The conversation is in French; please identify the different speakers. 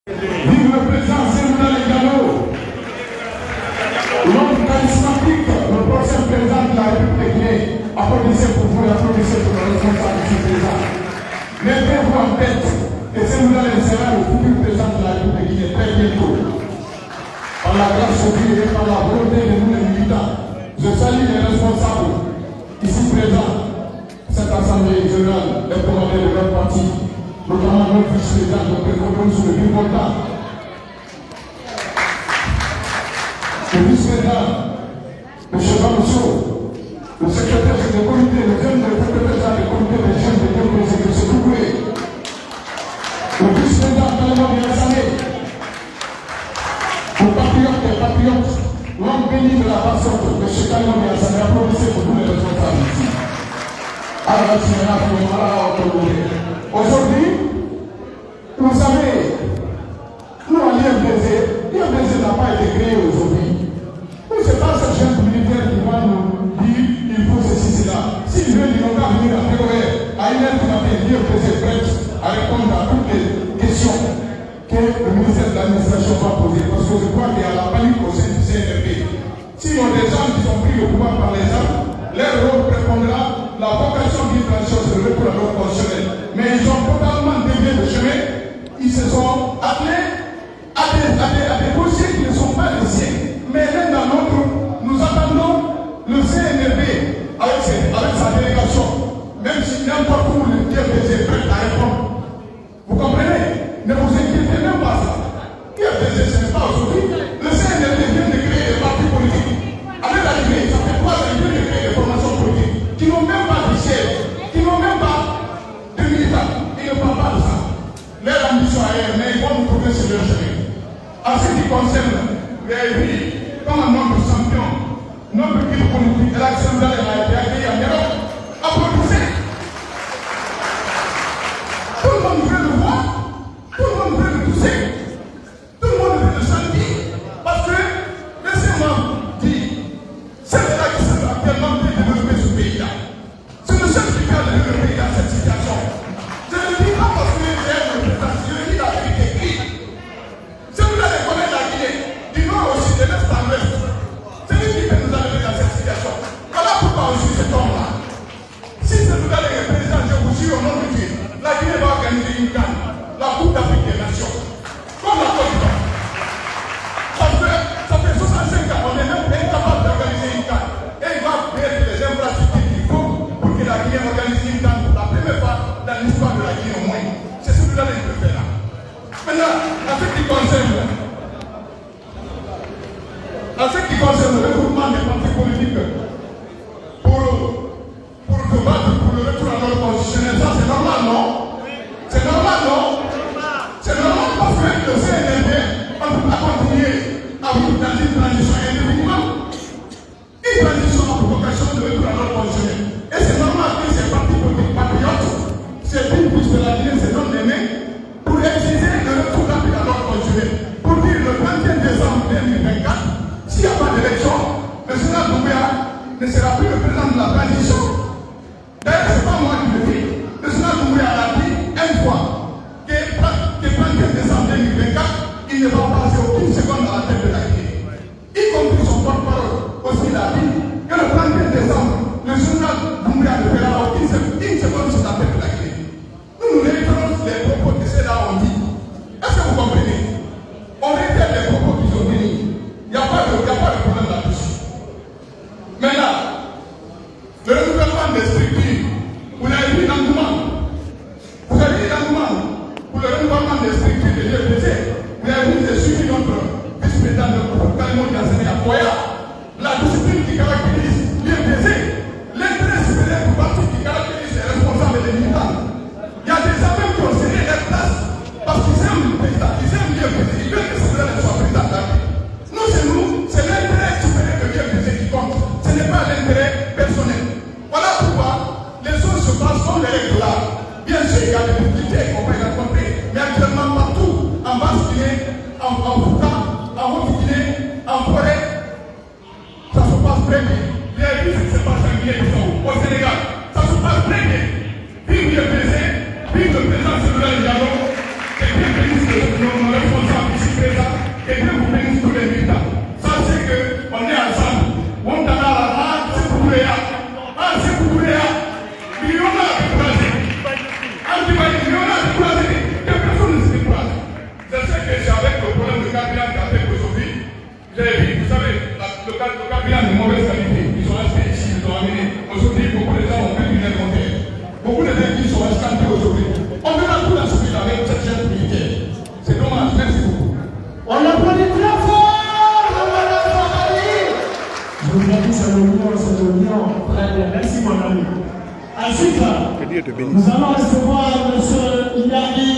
Speaker 1: Vive le président Sénégal Gallo, l'homme charismatique, le prochain président de la République Guinée. Applaudissez pour vous et applaudissez pour le responsable du président. Mettez-vous en tête que Sénégal sera le futur président de la République Guinée très bientôt. Par la grâce de Dieu et par la volonté de nous les militants, je salue les responsables ici présents. Cette assemblée générale est commandée de leur parti, notamment notre vice-président, notre président sur le Bivolta. Le vice-président, M. Bamousseau, le secrétaire du comité, le jeune secrétaire du comité des jeunes de démocratie, M. Touboué, le vice-président Kalama Biassane, le patriote des patriotes, l'homme béni de la passion, M. Kalama Biassane, applaudissez pour tous les responsables ici. Aujourd'hui, vous savez, nous à l'IFDZ n'a pas été créé aujourd'hui. Ce n'est pas ce jeune militaire qui va nous dire il faut ceci, cela. S'il veut, il va venir à POR, à une heure du matin, l'IFDZ est prête à répondre à toutes les questions que le ministère de l'administration va poser. Parce que je crois qu'il y a la panique au sein du CNRP. S'il y a des gens qui sont pris au pouvoir par les armes, leur rôle répondra. La vocation d'une transition, c'est le retour à l'ordre constitutionnel. Mais ils ont totalement dévié le chemin. Ils se sont attelés à des dossiers qui ne sont pas les siens. Mais l'un dans l'autre, nous attendons le CNRB avec sa délégation. Même si n'importe où le DFDZ est prêt à répondre. Vous comprenez? Ne vous inquiétez même pas ça. DFDZ, ce n'est pas aujourd'hui. Le CNRB vient de créer des partis politiques. Avec la Guinée, ça fait 3 ans qu'il vient de créer des formations politiques qui n'ont même pas de siège, qui n'ont même pas de militants. Ils ne parlent pas de ça. Leur ambition ailleurs, mais ils vont nous trouver sur leur chemin. En ce qui concerne les vies, comme un nombre de champions, notre équipe politique, l'élection de la été accueillie en Europe, applaudissez. Tout le monde veut le voir, tout le monde veut le toucher, tout le monde veut le sentir. Parce que, laissez-moi dire, c'est là qui sont actuellement de développer ce pays-là. C'est le seul qui peut développer le pays dans cette situation. Je ne le dis pas parce que j'aime le président, je le dis la vérité. Si vous allez connaître la Guinée, du nord au sud, de l'est à l'ouest, c'est lui qui peut nous amener dans cette situation. Voilà pourquoi je suis cet homme-là. Si c'est vous allez le président, je vous jure au nom de Dieu, la Guinée va organiser une canne, la Coupe d'Afrique des Nations. Comme la Côte d'Ivoire. Parce que ça fait 65 ans, on est même incapable d'organiser une canne. Et il va mettre les infrastructures qu'il faut pour que la Guinée organise une canne pour la première fois dans l'histoire de la Guinée au moins. C'est ce que vous allez le faire là. Maintenant, en ce qui concerne le regroupement des partis politiques pour combattre pour le retour à l'ordre constitutionnel, ça c'est normal, non? C'est normal, non? C'est normal parce que le CNRD, on ne peut pas continuer à vivre dans une transition indéfiniment. Une transition a pour vocation de retour à l'ordre constitutionnel. Et c'est normal que ces partis politiques patriotes, ces pays de la Guinée se donnent les mains pour exiger le retour rapide à l'ordre constitutionnel. Pour dire le 21 décembre 2024, s'il n'y a pas d'élection, le général Doumbouya ne sera plus le président de la transition. D'ailleurs, ce n'est pas moi qui le dis. Le général Doumbouya a dit une fois que le 21 décembre 2024, il ne va passer aucune seconde à la tête de la Guinée. Y compris son porte-parole aussi l'a dit que le 21 décembre, le général Doumbouya ne verra aucune seconde sur la tête de la Guinée. Nous réitérons les propos que ceux-là ont dit. Est-ce que vous comprenez? On réitère les propos qu'ils ont dit. Il n'y a pas de problème là-dessus. Maintenant, le renouvellement des structures, vous l'avez vu dans le monde. Vous avez vu dans le monde pour le renouvellement des structures de l'IFDZ. Vous avez vu les suivis de notre vice-président de groupe Kalimon Yassene à Koya. La discipline qui caractérise l'IFDZ. L'intérêt supérieur du parti qui caractérise les responsables et les militants. Il y a des hommes qui ont cédé les places parce qu'ils aiment le président, ils aiment l'IFDZ, ils veulent que ce soit président de la vie. Nous, c'est l'intérêt supérieur de l'IFDZ qui compte. Ce n'est pas l'intérêt personnel. Voilà pourquoi les choses se passent comme les règles là. Bien sûr, il y a des difficultés qu'on peut rencontrer, mais actuellement partout, en Basse-Guinée, en Fouta, en Haute-Guinée, en Forêt, ça se passe très bien. Il y a vu ce qui se passe en Guinée-Bissau, au Sénégal, ça se passe très bien. Vive l'IFDZ, vive le président Sénégal Diallo, et vive le ministre de
Speaker 2: suite, nous allons recevoir M. Inyaki